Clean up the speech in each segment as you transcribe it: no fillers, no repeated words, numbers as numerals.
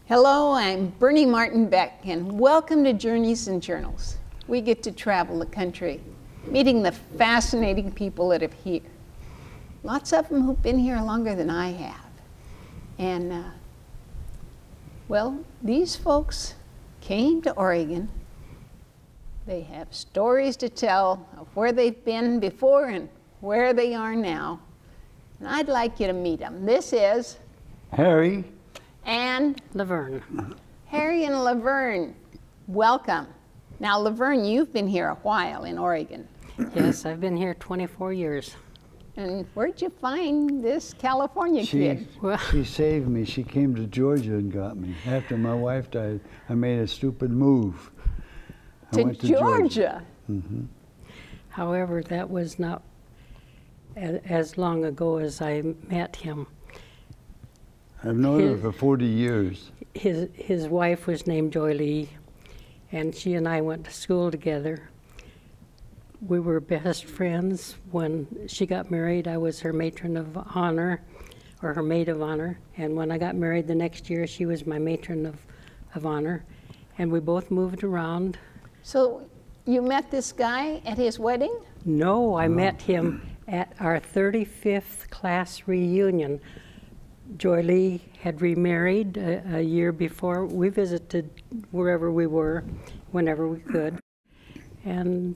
Hello, I'm Verne Mathven Beck, and welcome to Journeys and Journals. We get to travel the country, meeting the fascinating people that are here. Lots of them who've been here longer than I have. And, well, these folks came to Oregon. They have stories to tell of where they've been before and where they are now. And I'd like you to meet them. This is Harry and Laverne. Harry and Laverne, welcome. Now, Laverne, you've been here a while in Oregon. Yes, I've been here 24 years. And where'd you find this California kid? She saved me. She came to Georgia and got me. After my wife died, I made a stupid move. I went to Georgia. Mm-hmm. However, that was not as long ago as I met him. I've known her for 40 years. His wife was named Joy Lee, and she and I went to school together. We were best friends. When she got married, I was her matron of honor, or her maid of honor. And when I got married the next year, she was my matron of honor. And we both moved around. So you met this guy at his wedding? No, I met him at our 35th class reunion. Joy Lee had remarried a year before. We visited wherever we were, whenever we could. And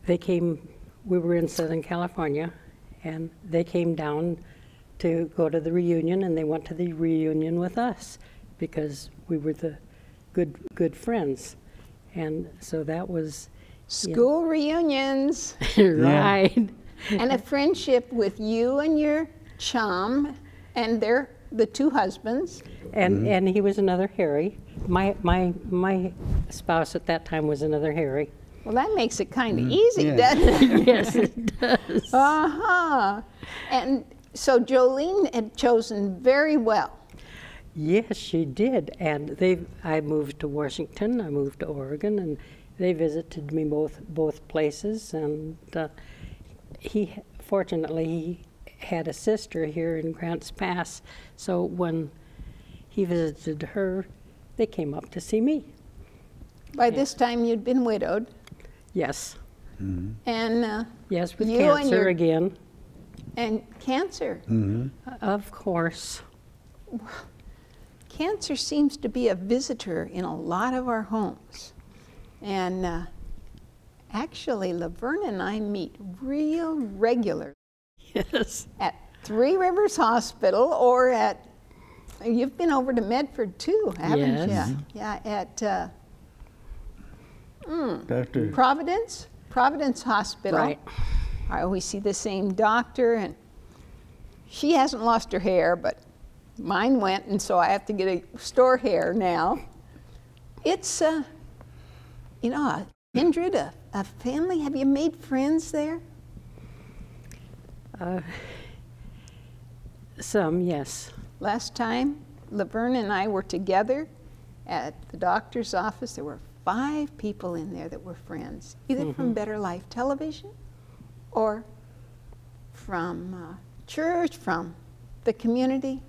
they came, we were in Southern California, and they came down to go to the reunion, and they went to the reunion with us because we were the good friends. And so that was... School reunions. Right. And a friendship with you and your chum, and they're the two husbands. And he was another Harry. My spouse at that time was another Harry. Well, that makes it kind of easy, doesn't it? Yes, it does. Uh-huh. And so Jolene had chosen very well. Yes, she did. And I moved to Washington, I moved to Oregon, and they visited me both places. And fortunately, he had a sister here in Grants Pass, so when he visited her, they came up to see me. By this time, you'd been widowed. Yes. Mm-hmm. And yes, with cancer again. And cancer. Mm-hmm. Of course. Cancer seems to be a visitor in a lot of our homes. And actually, Laverne and I meet real regularly. Yes. At Three Rivers Hospital, or at, you've been over to Medford too, haven't yes. you? Yeah, at Providence Hospital. Right. I always see the same doctor, and she hasn't lost her hair, but mine went, and so I have to get a store hair now. It's, you know, a kindred, a family. Have you made friends there? Some, yes. Last time, Laverne and I were together at the doctor's office. There were 5 people in there that were friends, either from Better Life Television or from church, from the community.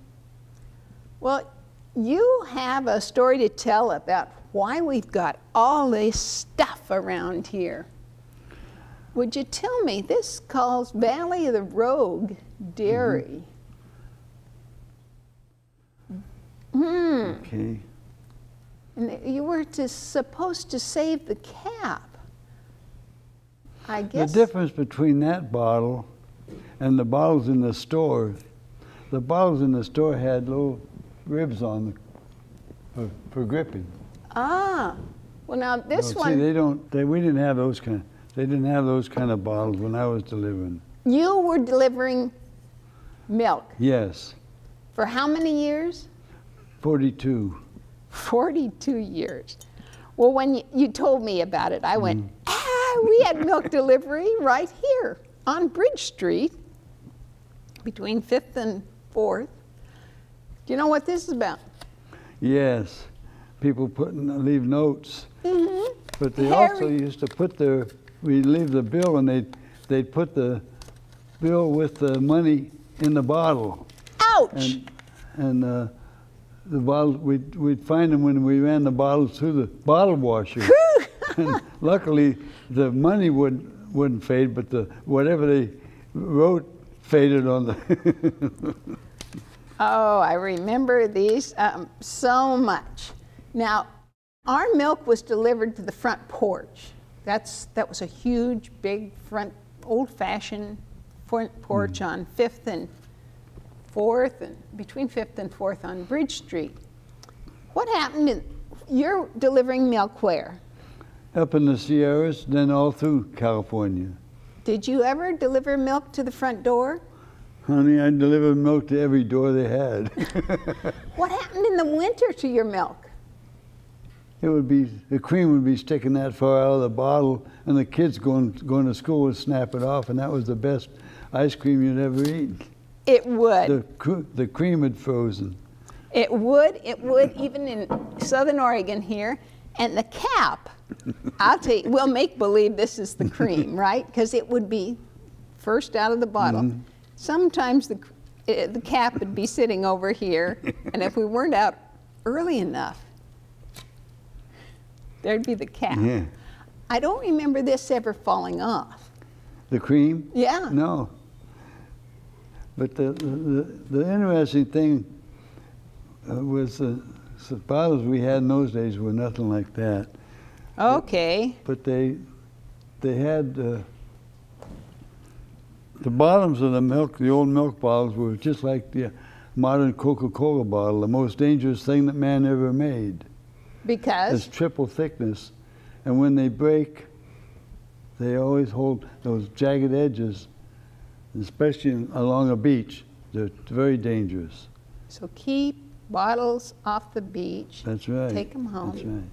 Well, you have a story to tell about why we've got all this stuff around here. Would you tell me, this calls Valley of the Rogue Dairy. Okay. And you were supposed to save the cap. I guess. The difference between that bottle and the bottles in the store, the bottles in the store had little ribs on them for gripping. Ah, well now this one. See, we didn't have those kind. They didn't have those kind of bottles when I was delivering. You were delivering milk. Yes. For how many years? 42. 42 years. Well, when you told me about it, I went, we had milk delivery right here on Bridge Street between 5th and 4th. Do you know what this is about? Yes. People leave notes. Mm-hmm. But they also used to we'd leave the bill, and they'd put the bill with the money in the bottle. Ouch! And the bottles, we'd find them when we ran the bottles through the bottle washer. And luckily, the money wouldn't fade, but whatever they wrote faded on the. Oh, I remember these so much. Now, our milk was delivered to the front porch. That was a huge, big front, old-fashioned front porch on 5th and 4th, and between 5th and 4th on Bridge Street. What happened? You're delivering milk where? Up in the Sierras, then all through California. Did you ever deliver milk to the front door? Honey, I delivered milk to every door they had. What happened in the winter to your milk? It would be, the cream would be sticking that far out of the bottle, and the kids going to school would snap it off, and that was the best ice cream you'd ever eat. It would. The cream had frozen. It would, even in Southern Oregon here. And the cap, I'll tell you, we'll make believe this is the cream, right? Because it would be first out of the bottle. Mm-hmm. Sometimes the cap would be sitting over here, and if we weren't out early enough, there'd be the cap. Yeah. I don't remember this ever falling off. The cream? Yeah. No. But the interesting thing was the bottles we had in those days were nothing like that. Okay. But they had the bottoms of the milk, the old milk bottles were just like the modern Coca-Cola bottle, the most dangerous thing that man ever made. Because? It's triple thickness. And when they break, they always hold those jagged edges, especially along a beach. They're very dangerous. So keep bottles off the beach. That's right. Take them home. That's right.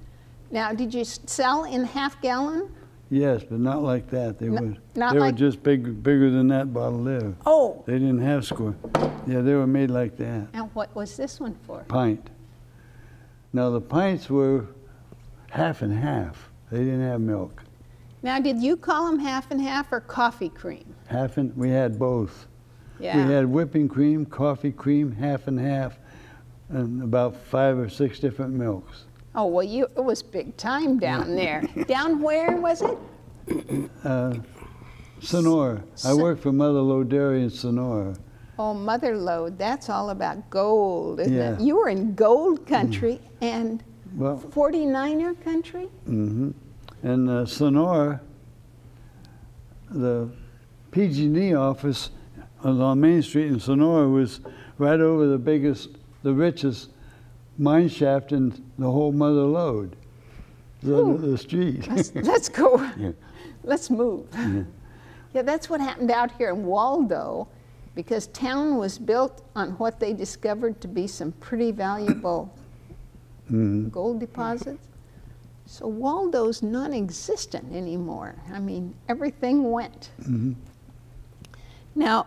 Now, did you sell in half-gallon? Yes, but not like that. They were like, just bigger than that bottle there. Oh. They didn't have score. Yeah, they were made like that. And what was this one for? Pint. Now the pints were half and half. They didn't have milk. Now, did you call them half and half or coffee cream? We had both. Yeah. We had whipping cream, coffee cream, half and half, and about 5 or 6 different milks. Oh, well, it was big time down there. Down where was it? Sonora. I worked for Mother Lode Dairy in Sonora. Oh, Mother Lode, that's all about gold, isn't Yeah. it? You were in gold country and 49er country? Mm-hmm. And Sonora, the PG&E office on Main Street in Sonora was right over the richest mine shaft in the whole Mother Lode, the street. Let's go. Yeah. Let's move. Yeah. Yeah, that's what happened out here in Waldo, because town was built on what they discovered to be some pretty valuable gold deposits. So Waldo's non-existent anymore. I mean, everything went. Mm-hmm. Now,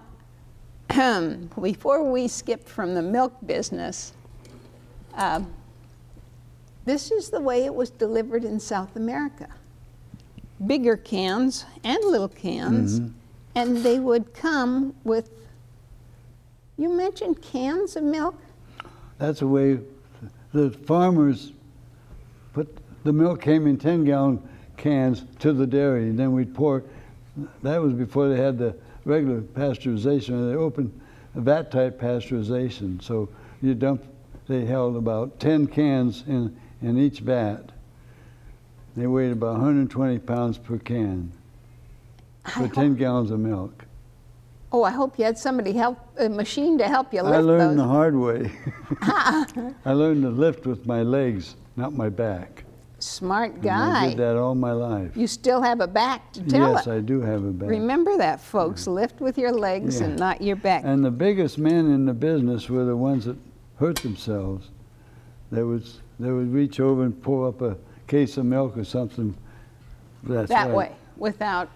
before we skip from the milk business, this is the way it was delivered in South America. Bigger cans and little cans, and they would come with, you mentioned cans of milk? That's the way the farmers put, the milk came in 10-gallon cans to the dairy, and then we'd pour, that was before they had the regular pasteurization, they opened vat-type pasteurization. So you dump, they held about 10 cans in each vat. They weighed about 120 pounds per can for 10 gallons of milk. Oh, I hope you had somebody a machine to help you lift those. I learned the hard way. I learned to lift with my legs, not my back. Smart guy. And I did that all my life. You still have a back to tell it. Yes, I do have a back. Remember that, folks. Lift with your legs and not your back. And the biggest men in the business were the ones that hurt themselves. They would reach over and pull up a case of milk or something. That's that right. way, without.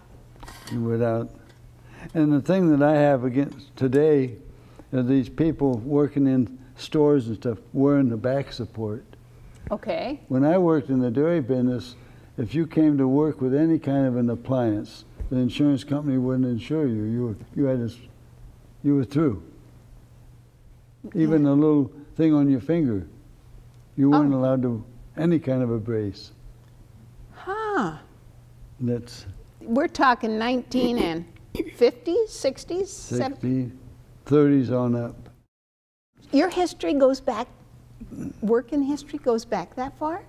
And the thing that I have against today are these people working in stores and stuff wearing the back support. Okay. When I worked in the dairy business, if you came to work with any kind of an appliance, the insurance company wouldn't insure you. You were through. Even a little thing on your finger, You weren't allowed to any kind of a brace. Huh. That's We're talking 1950s, 60s, 60, 30s on up. Your history goes back, working history goes back that far?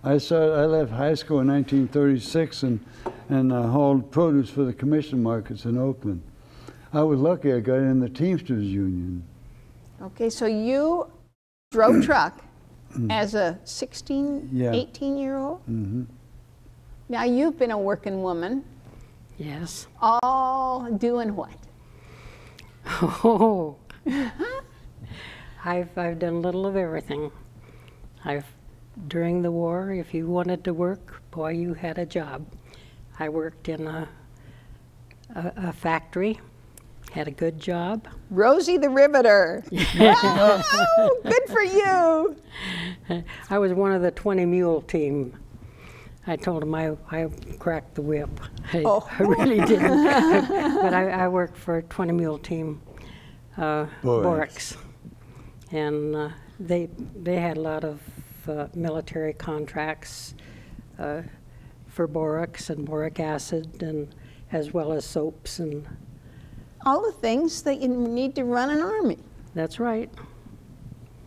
I left high school in 1936 and hauled produce for the commission markets in Oakland. I was lucky I got in the Teamsters Union. Okay, so you drove truck as a 16, 18-year-old? Mm-hmm. Now you've been a working woman. Yes. All doing what? Oh. I've done a little of everything. During the war, if you wanted to work, boy, you had a job. I worked in a factory, had a good job. Rosie the Riverter. Wow, good for you. I was one of the 20 mule team. I told him I cracked the whip. I really didn't. But I worked for a 20 mule team, Borax. And they had a lot of military contracts for borax and boric acid, and as well as soaps and all the things that you need to run an army. That's right.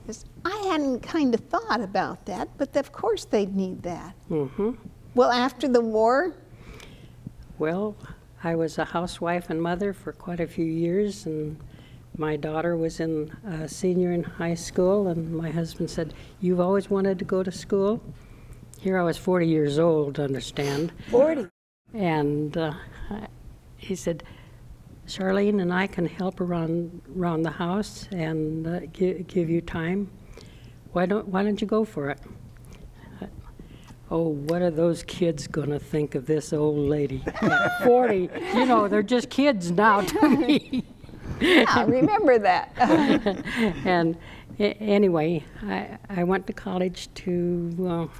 'Cause I hadn't kind of thought about that, but of course they'd need that. Mm-hmm. Well, after the war? Well, I was a housewife and mother for quite a few years, and my daughter was in senior in high school, and my husband said, "You've always wanted to go to school?" Here I was 40 years old, understand. 40. And he said, "Charlene and I can help around the house and give you time. Why don't you go for it?" Oh, what are those kids gonna think of this old lady at 40? You know, they're just kids now to me. Yeah, remember that. And anyway, I went to college to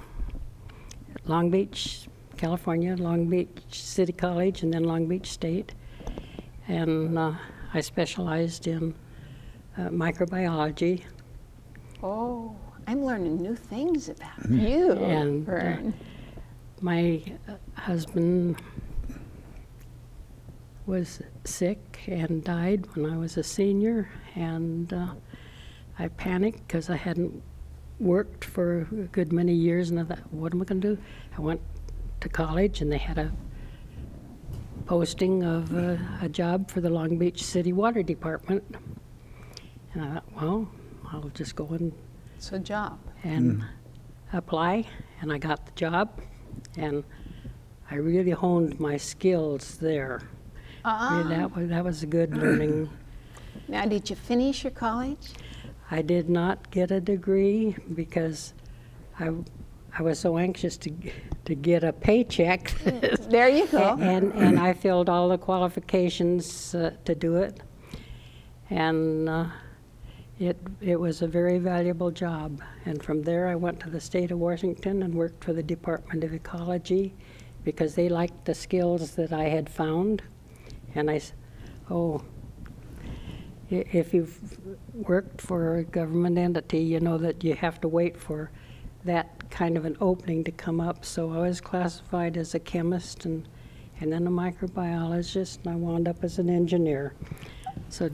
Long Beach, California, Long Beach City College, and then Long Beach State. And I specialized in microbiology. Oh, I'm learning new things about you, And Verne. my husband was sick and died when I was a senior, and I panicked because I hadn't worked for a good many years, and I thought, what am I going to do? I went to college, and they had a posting of a job for the Long Beach City Water Department, and I thought, well, I'll just go and apply, and I got the job, and I really honed my skills there. That was a good learning. Now, did you finish your college? I did not get a degree because I was so anxious to get a paycheck. There you go. And I filled all the qualifications to do it. And it was a very valuable job. And from there I went to the state of Washington and worked for the Department of Ecology because they liked the skills that I had found. And if you've worked for a government entity, you know that you have to wait for that kind of an opening to come up. So I was classified as a chemist and then a microbiologist, and I wound up as an engineer. So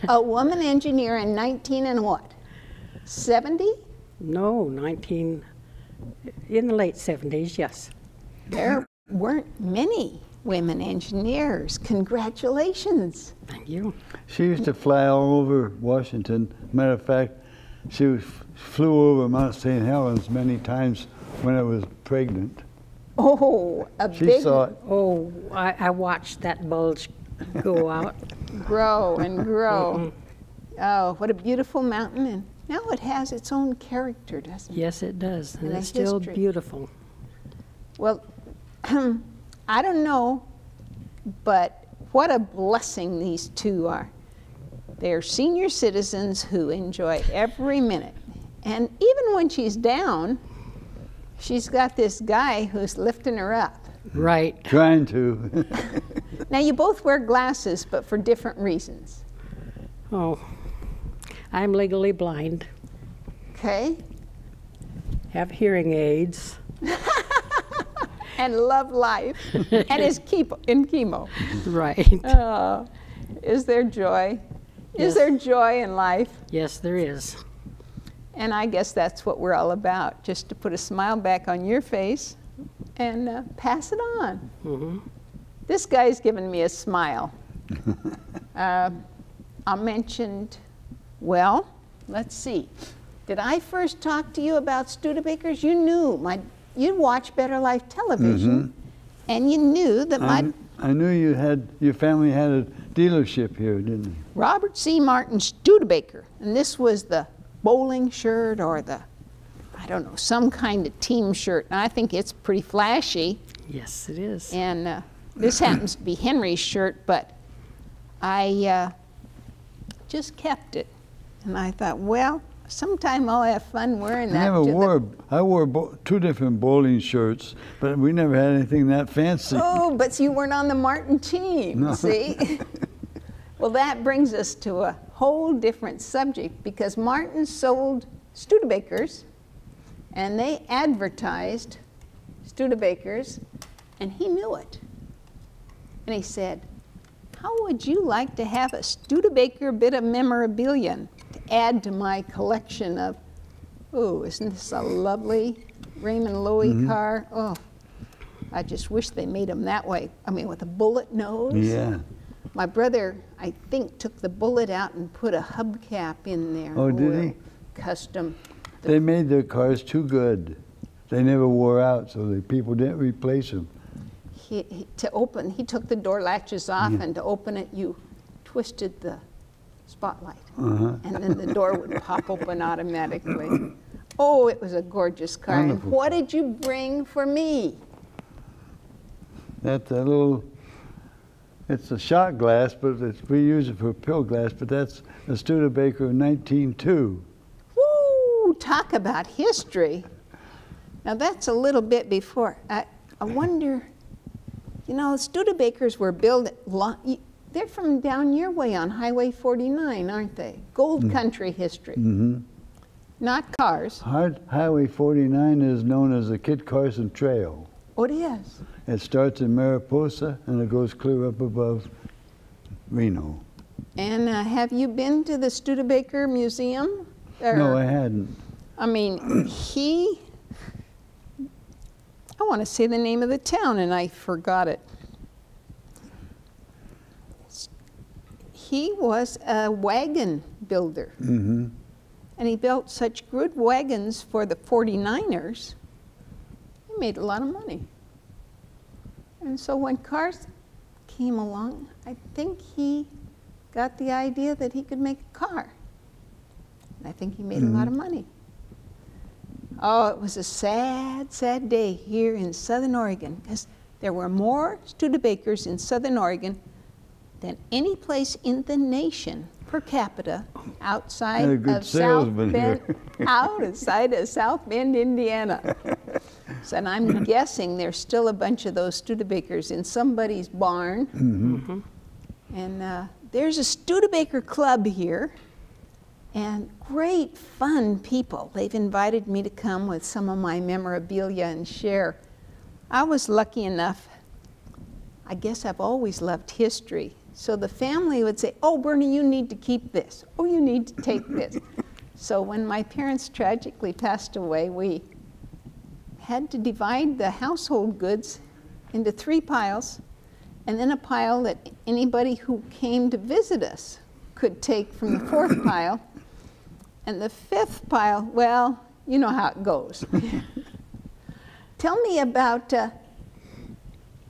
A woman engineer in 19 and what? 70? no, in the late 70s, yes. There weren't many women engineers. Congratulations. Thank you. She used to fly all over Washington. Matter of fact, she flew over Mount St. Helens many times when I was pregnant. Oh, She saw it. Oh, I watched that bulge go out. grow and grow. Oh, what a beautiful mountain. And now it has its own character, doesn't it? Yes, it does, and And a it's still history. beautiful. Well, I don't know, but what a blessing these two are. They're senior citizens who enjoy every minute. And even when she's down, she's got this guy who's lifting her up. Right. Trying to. Now, you both wear glasses, but for different reasons. Oh, I'm legally blind. Okay. Have hearing aids. And love life. And is in chemo. Right. Is there joy? Yes. Is there joy in life? Yes, there is. And I guess that's what we're all about, just to put a smile back on your face and pass it on. Mm-hmm. This guy's given me a smile. I mentioned, well, let's see. Did I first talk to you about Studebakers? You knew you watched Better Life Television, and you knew that I knew your family had a dealership here, didn't you? Robert C. Martin Studebaker, and this was the bowling shirt or the, I don't know, some kind of team shirt. And I think it's pretty flashy. Yes, it is. And this happens to be Henry's shirt, but I just kept it. And I thought, well, sometime I'll have fun wearing that. I wore two different bowling shirts, but we never had anything that fancy. Oh, but you weren't on the Martin team, No. see? Well, that brings us to a whole different subject, because Martin sold Studebakers, and they advertised Studebakers, and he knew it. And he said, how would you like to have a Studebaker bit of memorabilia to add to my collection of, oh, isn't this a lovely Raymond Loewy car? Oh, I just wish they made them that way. I mean, with a bullet nose. Yeah. My brother, I think, took the bullet out and put a hubcap in there. Oh, did he? Custom. They made their cars too good. They never wore out, so the people didn't replace them. He took the door latches off, and to open it, you twisted the spotlight. And then the door would pop open automatically. Oh, it was a gorgeous car. Wonderful. And what did you bring for me? That's a little, it's a shot glass, but we use it for pill glass, but that's a Studebaker 1902. Woo, talk about history. Now that's a little bit before. I wonder, you know, Studebakers were built, they're from down your way on Highway 49, aren't they? Gold country history. Not cars. Highway 49 is known as the Kit Carson Trail. Oh, it is. It starts in Mariposa and it goes clear up above Reno. And have you been to the Studebaker Museum? No, I hadn't. I mean, I want to say the name of the town and I forgot it. He was a wagon builder. And he built such good wagons for the 49ers, he made a lot of money. And so when cars came along, I think he got the idea that he could make a car. And I think he made a lot of money. Oh, it was a sad, sad day here in Southern Oregon, because there were more Studebakers in Southern Oregon than any place in the nation per capita outside of South Bend, outside of South Bend, Indiana. So, and I'm guessing there's still a bunch of those Studebakers in somebody's barn. And there's a Studebaker club here, and great fun people. They've invited me to come with some of my memorabilia and share. I was lucky enough, I guess I've always loved history. So the family would say, oh, Bernie, you need to keep this. Oh, you need to take this. So when my parents tragically passed away, we had to divide the household goods into 3 piles, and then a pile that anybody who came to visit us could take from the 4th pile. And the 5th pile, well, you know how it goes. Tell me about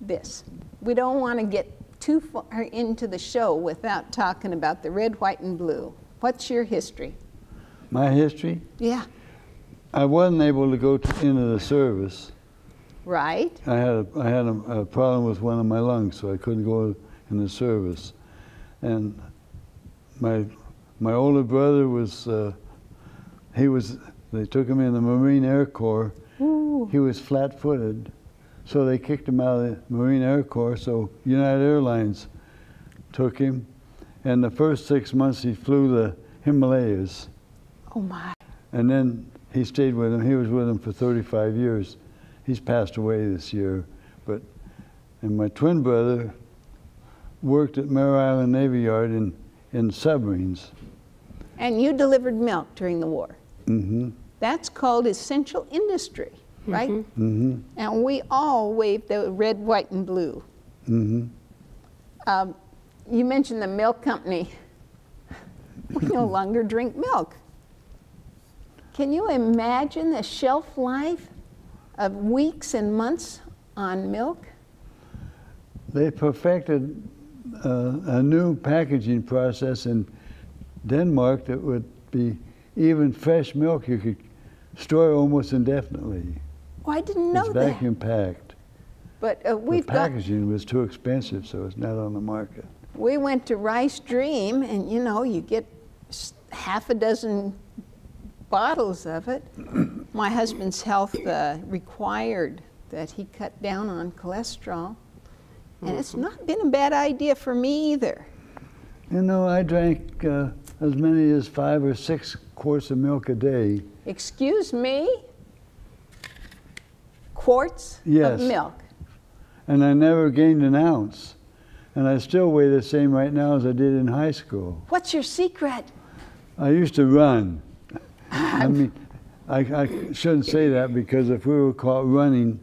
this. We don't want to get too far into the show without talking about the red, white, and blue. What's your history? My history? Yeah. I wasn't able to go into the service. Right. I had a problem with one of my lungs, so I couldn't go in the service. And my older brother was, they took him in the Marine Air Corps. Ooh. He was flat-footed, so they kicked him out of the Marine Air Corps, so United Airlines took him. And the first 6 months he flew the Himalayas. Oh my. And then he stayed with him. He was with him for 35 years. He's passed away this year. And my twin brother worked at Mare Island Navy Yard in submarines. And you delivered milk during the war. Mm-hmm. That's called essential industry, right? Mm-hmm. And we all waved the red, white, and blue. Mm-hmm. You mentioned the milk company. We no longer drink milk. Can you imagine the shelf life of weeks and months on milk? They perfected a new packaging process in Denmark that would be even fresh milk you could store almost indefinitely. Oh, I didn't know that. It's vacuum packed. But the packaging was too expensive, so it's not on the market. We went to Rice Dream, and you know, you get half a dozen bottles of it. My husband's health required that he cut down on cholesterol, and it's not been a bad idea for me either. You know, I drank as many as 5 or 6 quarts of milk a day. Excuse me? Quarts Yes. of milk? And I never gained an ounce. And I still weigh the same right now as I did in high school. What's your secret? I used to run. I mean, I shouldn't say that, because if we were caught running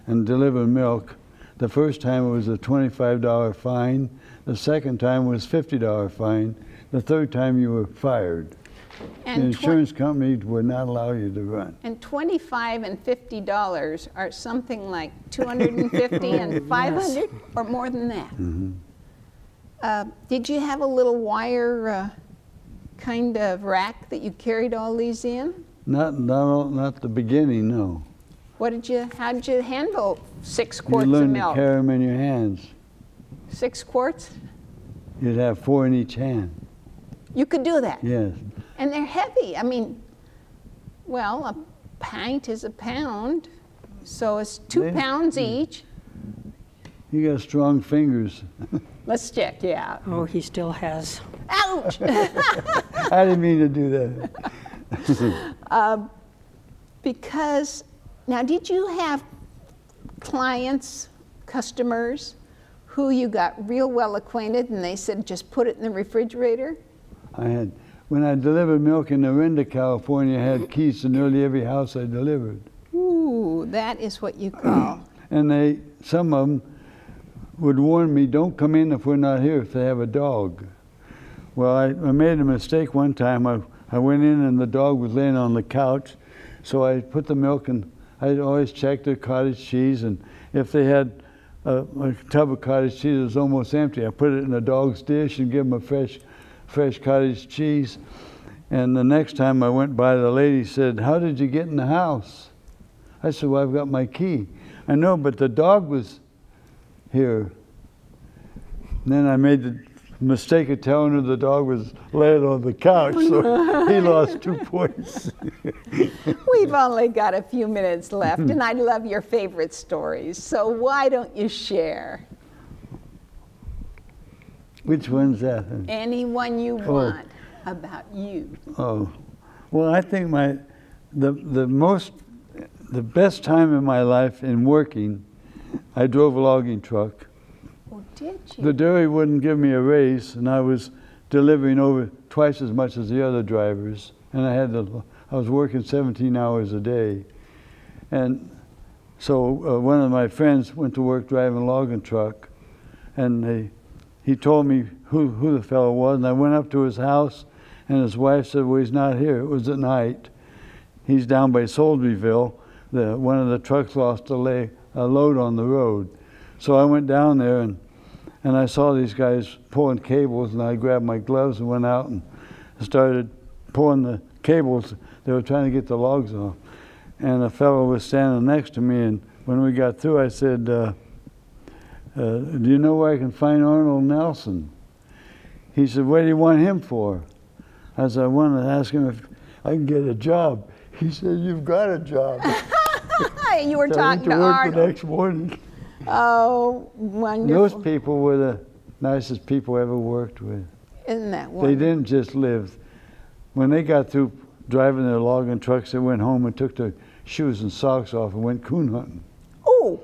and delivering milk, the first time it was a $25 fine, the second time was $50 fine, the third time you were fired. And the insurance company would not allow you to run. And $25 and $50 are something like $250 and $500 or more than that. Mm-hmm. Did you have a little wire kind of rack that you carried all these in? Not the beginning, no. How did you handle 6 quarts You of learn milk? to carry them in your hands. 6 quarts? You'd have 4 in each hand. You could do that? Yes. And they're heavy. I mean, well, a pint is a pound, so it's 2 pounds each. You got strong fingers. Let's check, yeah. Oh, he still has. Ouch! I didn't mean to do that. Because, now did you have clients, customers, who you got real well acquainted and they said, just put it in the refrigerator? I had, when I delivered milk in Orinda, California, I had keys to nearly every house I delivered. Ooh, that is what you call. And some of them would warn me, don't come in if we're not here, if they have a dog. Well, I made a mistake one time. I went in and the dog was laying on the couch, so I put the milk in. I'd always check their cottage cheese, and if they had a tub of cottage cheese that was almost empty, I put it in the dog's dish and give them a fresh cottage cheese. And the next time I went by, the lady said, "How did you get in the house?" I said, "Well, I've got my key." "I know, but the dog was here." And then I made the mistake of telling her the dog was laying on the couch, so he lost 2 points. We've only got a few minutes left, and I love your favorite stories, so why don't you share? Which one's that? Any one you want about you. Oh, well, I think the best time in my life in working, I drove a logging truck. Oh, did you? The dairy wouldn't give me a raise, and I was delivering over twice as much as the other drivers, and I was working 17 hours a day. And so one of my friends went to work driving a logging truck, and he told me who the fellow was, and I went up to his house, and his wife said, "Well, he's not here." It was at night. He's down by Soulsbyville. One of the trucks lost a load on the road. So I went down there, and I saw these guys pulling cables, and I grabbed my gloves and went out and started pulling the cables. They were trying to get the logs off. And a fellow was standing next to me, and when we got through, I said, "Do you know where I can find Arnold Nelson?" He said, "What do you want him for?" I said, "I want to ask him if I can get a job." He said, "You've got a job." You were So talking I went to to work Arnold. the next morning. Oh, wonderful. Those people were the nicest people I ever worked with. Isn't that They wonderful? didn't just live. When they got through driving their logging trucks. They went home and took their shoes and socks off and went coon hunting. Oh!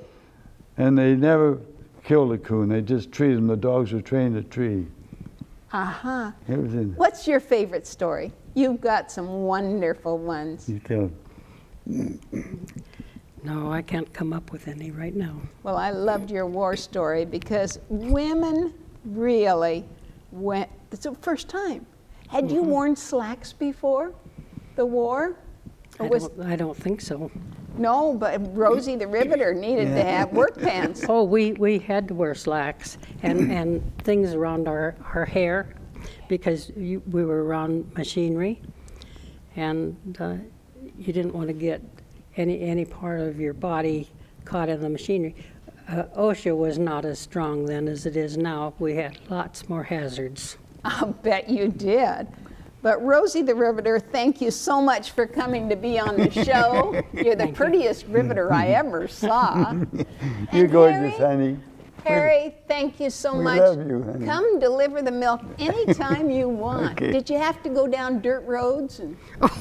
And they never killed a coon. They just treated them. The dogs were trained to tree. Uh-huh. Everything. What's your favorite story? You've got some wonderful ones. You tell. No, I can't come up with any right now. Well, I loved your war story because women really went, it's the first time. Had you worn slacks before the war? I don't think so. No, but Rosie the Riveter needed to have work pants. Oh, we had to wear slacks and things around our hair because we were around machinery, and you didn't want to get any part of your body caught in the machinery. OSHA was not as strong then as it is now. We had lots more hazards. I'll bet you did. But Rosie the Riveter, thank you so much for coming to be on the show. You're the prettiest riveter I ever saw. You're gorgeous, honey. Harry, thank you so much. We love you, honey. Come deliver the milk anytime you want. Okay. Did you have to go down dirt roads?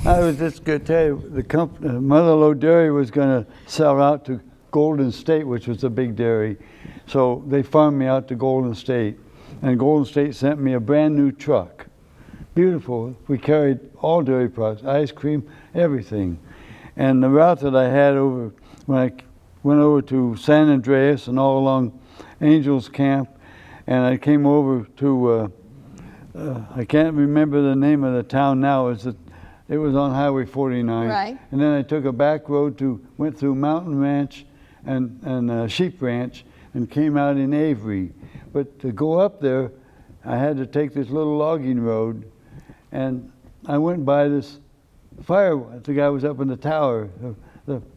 I was just going to tell you, the company, Motherlow Dairy was going to sell out to Golden State, which was a big dairy. So they farmed me out to Golden State. And Golden State sent me a brand new truck. Beautiful. We carried all dairy products, ice cream, everything. And the route that I had over, when I went over to San Andreas and all along Angels Camp, and I came over to, I can't remember the name of the town now, it was on Highway 49. Right. And then I took a back road went through Mountain Ranch and Sheep Ranch and came out in Avery. But to go up there, I had to take this little logging road, and I went by this fire watch. The guy was up in the tower,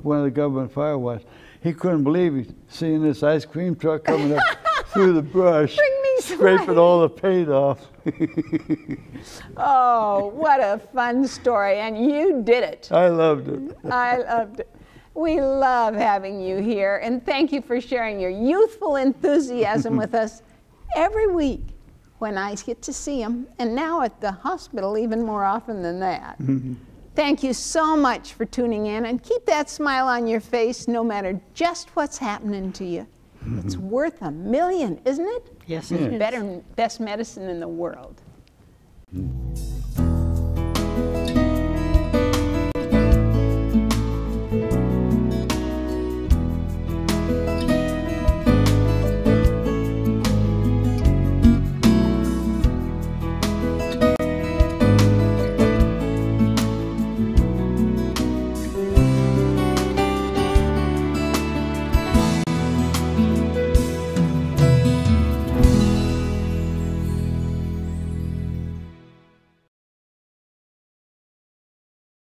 one of the government fire watch. He couldn't believe it, seeing this ice cream truck coming up through the brush, scraping all the paint off. Oh, what a fun story, and you did it. I loved it. I loved it. We love having you here, and thank you for sharing your youthful enthusiasm with us every week when I get to see him, and now at the hospital even more often than that. Thank you so much for tuning in, and keep that smile on your face no matter just what's happening to you. It's worth $1 million, isn't it? Yes, it is. Best medicine in the world.